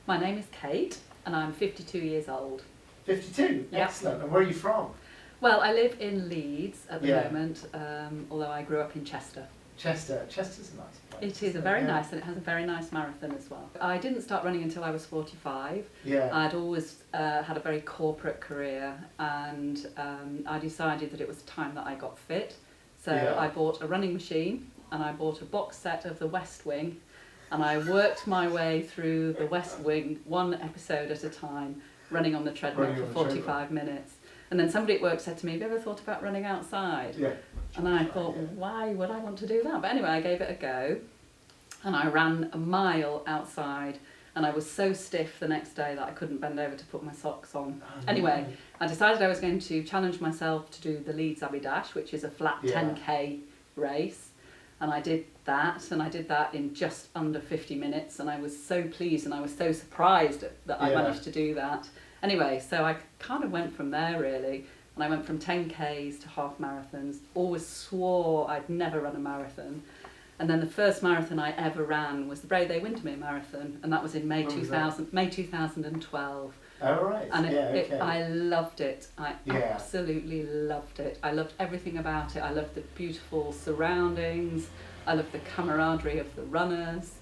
My name is Kate and I'm 52 years old. 52? Yeah. Excellent. And where are you from? Well, I live in Leeds at the Yeah. moment, although I grew up in Chester. Chester. Chester's a nice place. It is very nice, and it has a very nice marathon as well. I didn't start running until I was 45. Yeah. I'd always had a very corporate career, and I decided that it was time that I got fit. So Yeah. I bought a running machine and I bought a box set of The West Wing, and I worked my way through The West Wing one episode at a time, running on the treadmill Running for on the 45 minutes. And then somebody at work said to me, have you ever thought about running outside? Yeah. And I thought, well, why would I want to do that? But anyway, I gave it a go, and I ran a mile outside, and I was so stiff the next day that I couldn't bend over to put my socks on. Oh, Anyway, no. I decided I was going to challenge myself to do the Leeds Abbey Dash, which is a flat Yeah. 10k race. And I did that, in just under 50 minutes, and I was so pleased and I was so surprised that I Yeah. managed to do that. Anyway, so I kind of went from there really, and I went from 10Ks to half marathons, always swore I'd never run a marathon. And then the first marathon I ever ran was the Bray Windermere Marathon, and that was in May When was 2012. Oh, right. And okay. I loved it. I Yeah. absolutely loved it. I loved everything about it. I loved the beautiful surroundings. I loved the camaraderie of the runners.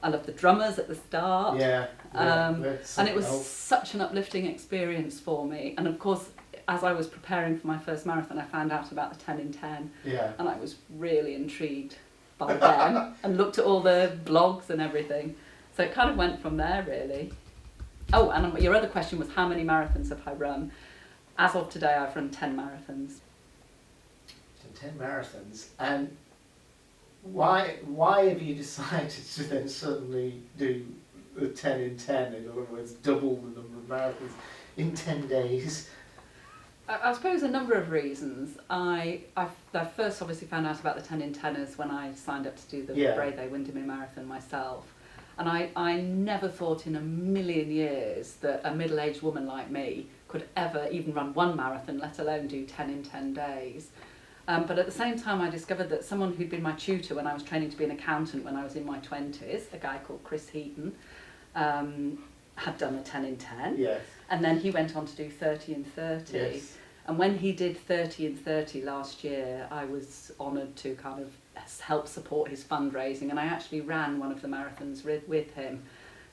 I loved the drummers at the start. Yeah. And it was else. such an uplifting experience for me. And of course, as I was preparing for my first marathon, I found out about the 10 in 10. Yeah. And I was really intrigued by them and looked at all the blogs and everything. So it kind of went from there, really. Oh, and your other question was how many marathons have I run? As of today, I've run 10 marathons. So 10 marathons. And why have you decided to then suddenly do the 10 in 10, in other words, double the number of marathons in 10 days? I suppose a number of reasons. I first obviously found out about the 10 in 10ers when I signed up to do the Yeah. Bray Windermere Marathon myself. And I never thought in a million years that a middle-aged woman like me could ever even run one marathon, let alone do 10 in 10 days. But at the same time, I discovered that someone who'd been my tutor when I was training to be an accountant when I was in my 20s, a guy called Chris Heaton, had done a 10 in 10. Yes. And then he went on to do 30 in 30. Yes. And when he did 30 in 30 last year, I was honoured to kind of help support his fundraising, and I actually ran one of the marathons with him.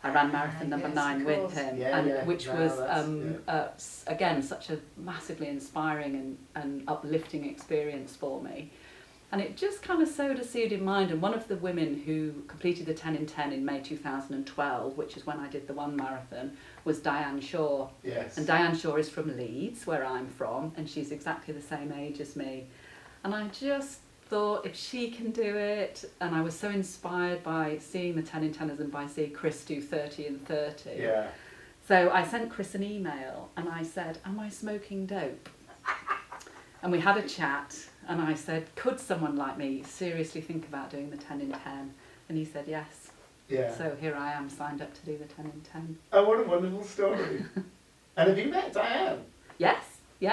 I ran marathon number 9 with him, which was again such a massively inspiring and uplifting experience for me. And it just kind of sowed a seed in mind. And one of the women who completed the 10 in 10 in May 2012, which is when I did the one marathon, was Diane Shaw. Yes. And Diane Shaw is from Leeds, where I'm from, and she's exactly the same age as me. And I just thought, if she can do it, and I was so inspired by seeing the 10 in 10ers and by seeing Chris do 30 in 30. Yeah. So I sent Chris an email and I said, am I smoking dope? And we had a chat, and I said, could someone like me seriously think about doing the 10 in 10? And he said yes. Yeah. So here I am, signed up to do the 10 in 10. Oh, what a wonderful story. And have you met Diane? Yes. So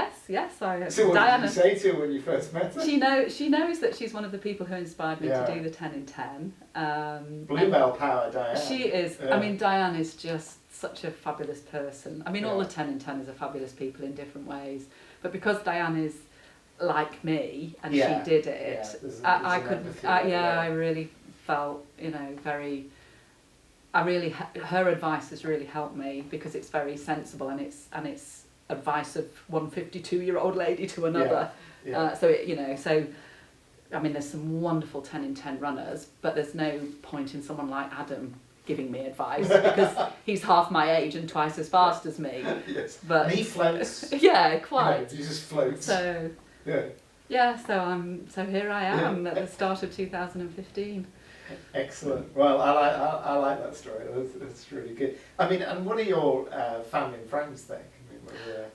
what Diana, did you say to her when you first met her? she knows that she's one of the people who inspired me to do the 10 in 10. Bluebell power, Diane. She is, Yeah. I mean, Diane is just such a fabulous person. I mean, all Yeah. the 10 in 10ers are fabulous people in different ways. But because Diane is like me and Yeah. she did it, Yeah, there's I an could, empathy there, I really felt, her advice has really helped me because it's very sensible, and it's advice of one 52-year-old lady to another. Yeah. I mean, there's some wonderful 10 in 10 runners, but there's no point in someone like Adam giving me advice because he's half my age and twice as fast as me. Yes. But and he floats. yeah, quite. He just floats. So yeah. so here I am at the start of 2015. Excellent. Well, I like that story. That's really good. I mean, and what are your family and friends think?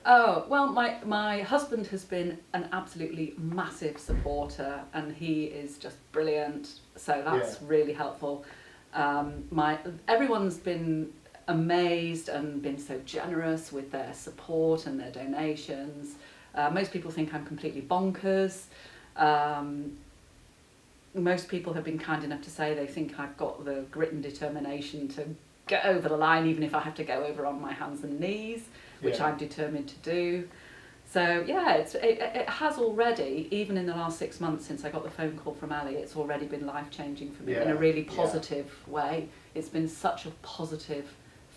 Oh, well, my husband has been an absolutely massive supporter, and he is just brilliant, so that's really helpful. Everyone's been amazed and been so generous with their support and their donations. Most people think I'm completely bonkers. Most people have been kind enough to say they think I've got the grit and determination to get over the line, even if I have to go over on my hands and knees, which Yeah. I'm determined to do. So yeah, it has already, even in the last 6 months since I got the phone call from Ali, it's already been life-changing for me in a really positive way. It's been such a positive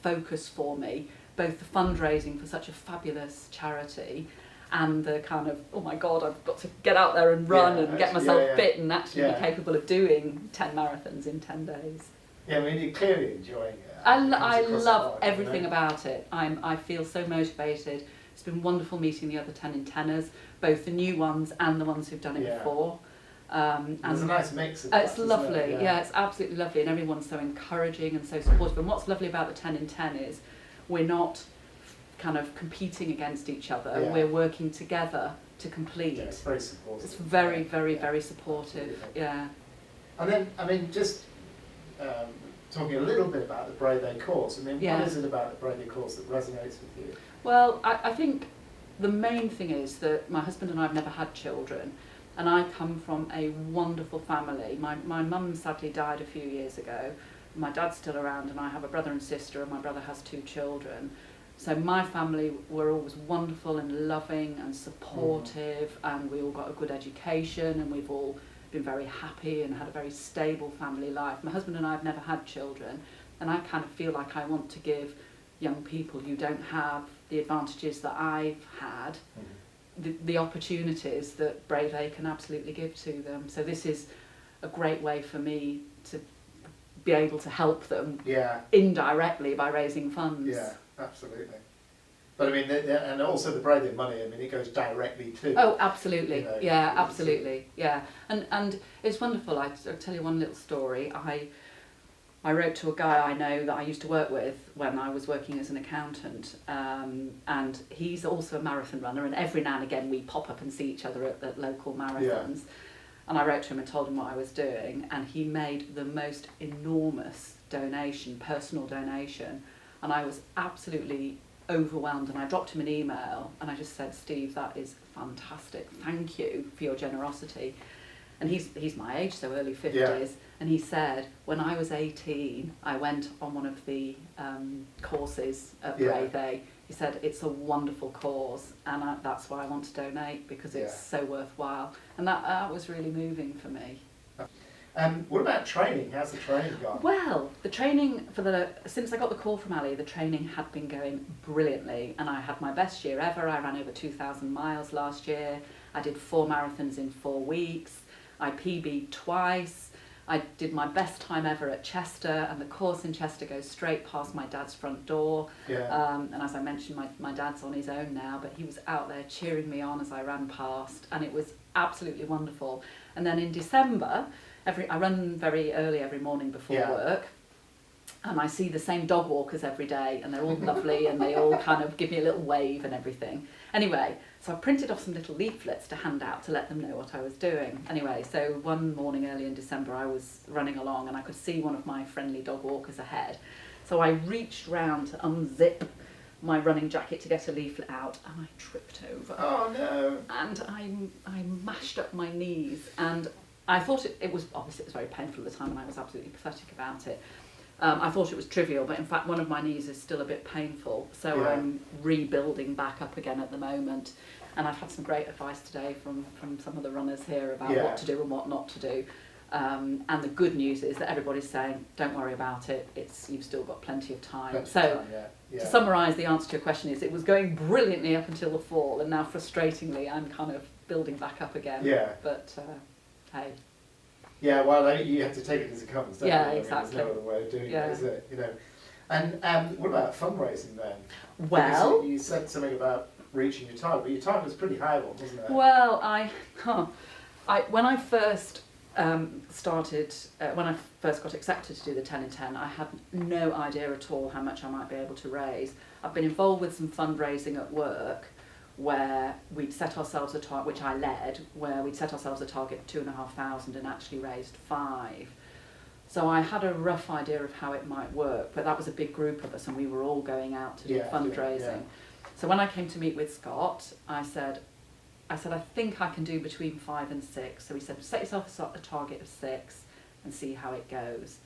focus for me, both the fundraising for such a fabulous charity and the kind of, oh my God, I've got to get out there and run and get myself fit and actually be capable of doing 10 marathons in 10 days. Yeah, I mean, you're clearly enjoying it. I love everything about it. I feel so motivated. It's been wonderful meeting the other 10 in 10ers, both the new ones and the ones who've done it before. And there's a nice mix of that, it's lovely, it's absolutely lovely, and everyone's so encouraging and so supportive. And what's lovely about the 10 in 10 is we're not kind of competing against each other, we're working together to complete. Yeah, it's very supportive. It's very, very, very supportive, And then, I mean, just talking a little bit about the Brave Day course, I mean, what is it about the Brave Day course that resonates with you? Well, I think the main thing is that my husband and I have never had children, and I come from a wonderful family. My mum sadly died a few years ago. My dad's still around, and I have a brother and sister, and my brother has 2 children. So my family were always wonderful and loving and supportive, and we all got a good education, and we've all been very happy and had a very stable family life. My husband and I have never had children, and I kind of feel like I want to give young people who don't have the advantages that I've had, the opportunities that Brave A can absolutely give to them. So this is a great way for me to be able to help them indirectly by raising funds. Yeah, absolutely. But I mean, and also the Brave Day money, I mean, it goes directly to... Oh, absolutely. You know, absolutely. Yeah. And it's wonderful. I'll tell you one little story. I wrote to a guy I know that I used to work with when I was working as an accountant, and he's also a marathon runner, and every now and again we pop up and see each other at local marathons. And I wrote to him and told him what I was doing, and he made the most enormous donation, personal donation, and I was absolutely overwhelmed, and I dropped him an email and I just said, Steve, that is fantastic, thank you for your generosity. And he's my age, so early 50s, and he said, when I was 18, I went on one of the courses at Brave A. He said, it's a wonderful cause, and that's why I want to donate, because it's so worthwhile. And that was really moving for me. What about training? How's the training gone? Well, the training since I got the call from Ali, the training had been going brilliantly, and I had my best year ever. I ran over 2,000 miles last year. I did 4 marathons in 4 weeks. I PB'd twice. I did my best time ever at Chester, and the course in Chester goes straight past my dad's front door. And as I mentioned, my dad's on his own now, but he was out there cheering me on as I ran past, and it was absolutely wonderful. And then in December, I run very early every morning before work, and I see the same dog walkers every day, and they're all lovely, and they all kind of give me a little wave and everything. Anyway, so I printed off some little leaflets to hand out to let them know what I was doing. Anyway, so one morning early in December, I was running along, and I could see one of my friendly dog walkers ahead. So I reached round to unzip my running jacket to get a leaflet out, and I tripped over. Oh no! And I mashed up my knees, and I thought it was, obviously it was very painful at the time, and I was absolutely pathetic about it. I thought it was trivial, but in fact one of my knees is still a bit painful, so I'm rebuilding back up again at the moment. And I've had some great advice today from some of the runners here about what to do and what not to do. And the good news is that everybody's saying, don't worry about it, you've still got plenty of time. To summarise, the answer to your question is, it was going brilliantly up until the fall, and now frustratingly I'm kind of building back up again. But hey. Yeah, well, you have to take it as it comes, don't you? Exactly. There's no other way of doing it, is it? You know. And what about fundraising then? Well, because you said something about reaching your target, but your target was pretty high one, wasn't it? Well, when I first when I first got accepted to do the 10 in 10, I had no idea at all how much I might be able to raise. I've been involved with some fundraising at work, where we'd set ourselves a target, which I led, where we'd set ourselves a target of 2,500 and actually raised 5. So I had a rough idea of how it might work, but that was a big group of us, and we were all going out to do fundraising. So when I came to meet with Scott, I said, I think I can do between 5 and 6. So he said, set yourself a target of 6 and see how it goes.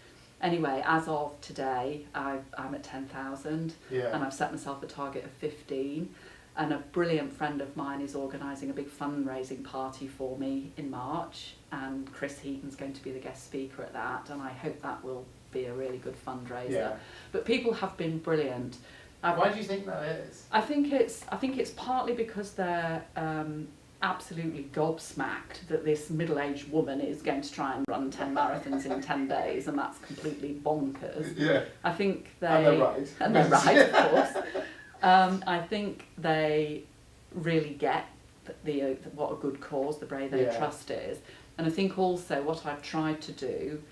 Anyway, as of today, I'm at 10,000, Yeah. and I've set myself a target of 15. And a brilliant friend of mine is organising a big fundraising party for me in March, and Chris Heaton's going to be the guest speaker at that, and I hope that will be a really good fundraiser. Yeah. But people have been brilliant. Why do you think that is? I think it's partly because they're absolutely gobsmacked that this middle-aged woman is going to try and run 10 marathons in 10 days, and that's completely bonkers. Yeah. I think they... And they're right. And they're right, of course. I think they really get what a good cause the Brave Aid Trust is. And I think also what I've tried to do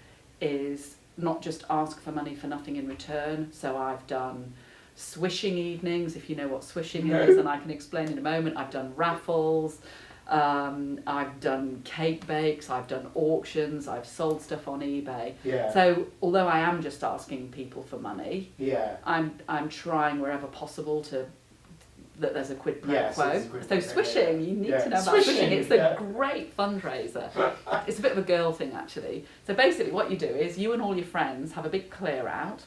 is not just ask for money for nothing in return. So I've done swishing evenings, if you know what swishing is, and I can explain in a moment. I've done raffles, I've done cake bakes, I've done auctions, I've sold stuff on eBay. Yeah. So although I am just asking people for money, Yeah. I'm trying wherever possible that there's a quid pro Yes, quo. it's a quid So pro quo, swishing, yeah. you need Yeah. to know about Swishing, swishing. It's yeah. a great fundraiser. It's a bit of a girl thing actually. So basically what you do is you and all your friends have a big clear out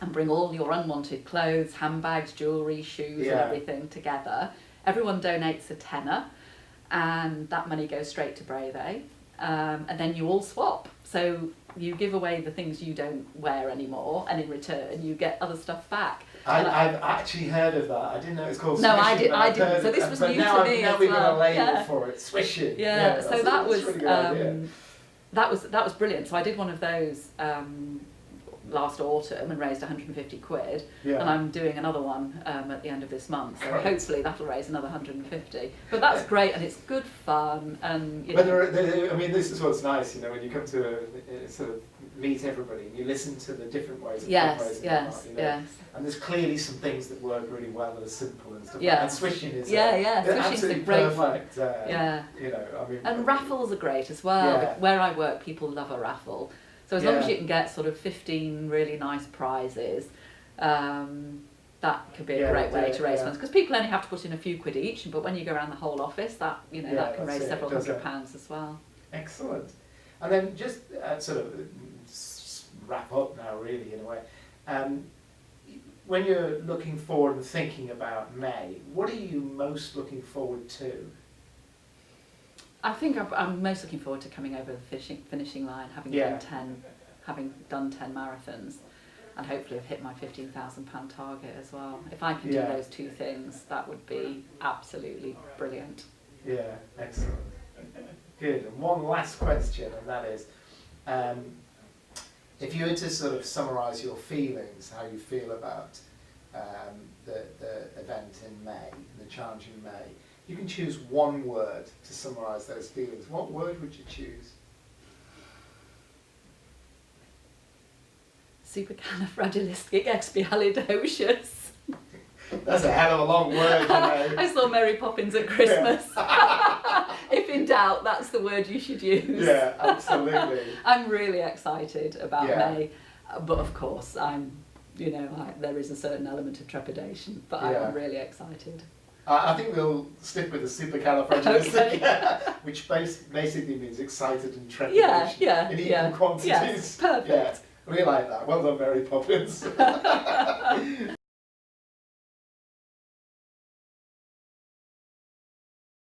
and bring all your unwanted clothes, handbags, jewellery, shoes and everything together. Everyone donates a tenner and that money goes straight to Brave Aid. And then you all swap. So you give away the things you don't wear anymore, and in return you get other stuff back. I've actually heard of that. I didn't know it was called No, swishing. I didn't. So this was but new now to me now as we've well. got a label Yeah. for it. Swishing. Yeah, so that was a really good idea. that was brilliant. So I did one of those last autumn and raised 150 quid, Yeah. and I'm doing another one at the end of this month. So Great. hopefully that'll raise another 150. But that's great, and it's good fun, and you But know. I mean, this is what's nice, you know, when you come to sort of meet everybody and you listen to the different ways of Yes, fundraising, yes, you know, yes. and there's clearly some things that work really well that are simple and stuff. Yeah. And swishing is Yeah, they're swishing's a absolutely great one. perfect. Yeah. You know, I mean. And raffles are great as well. Yeah. Where I work, people love a raffle. So as long as Yeah. you can get sort of 15 really nice prizes, that could be a great way to raise funds. Because people only have to put in a few quid each, but when you go around the whole office, that that can raise several £100 as well. Excellent. And then just sort of wrap up now, really, in a way. When you're looking forward and thinking about May, what are you most looking forward to? I think I'm most looking forward to coming over the finishing line, having done 10 marathons, and hopefully have hit my £15,000 target as well. If I can do those two things, that would be absolutely brilliant. Yeah, excellent. Good. And one last question, and that is, if you were to sort of summarise your feelings, how you feel about the event in May, the challenge in May, you can choose one word to summarise those feelings. What word would you choose? Supercalifragilisticexpialidocious. That's a hell of a long word, you know. I saw Mary Poppins at Christmas. If in doubt, that's the word you should use. Yeah, absolutely. I'm really excited about Yeah. May, but of course there is a certain element of trepidation, but Yeah. I'm really excited. I think we'll stick with the supercalifragilistic, which basically means excited and trepidation in equal quantities. Yes, perfect. Yeah, we like that. Well done, Mary Poppins.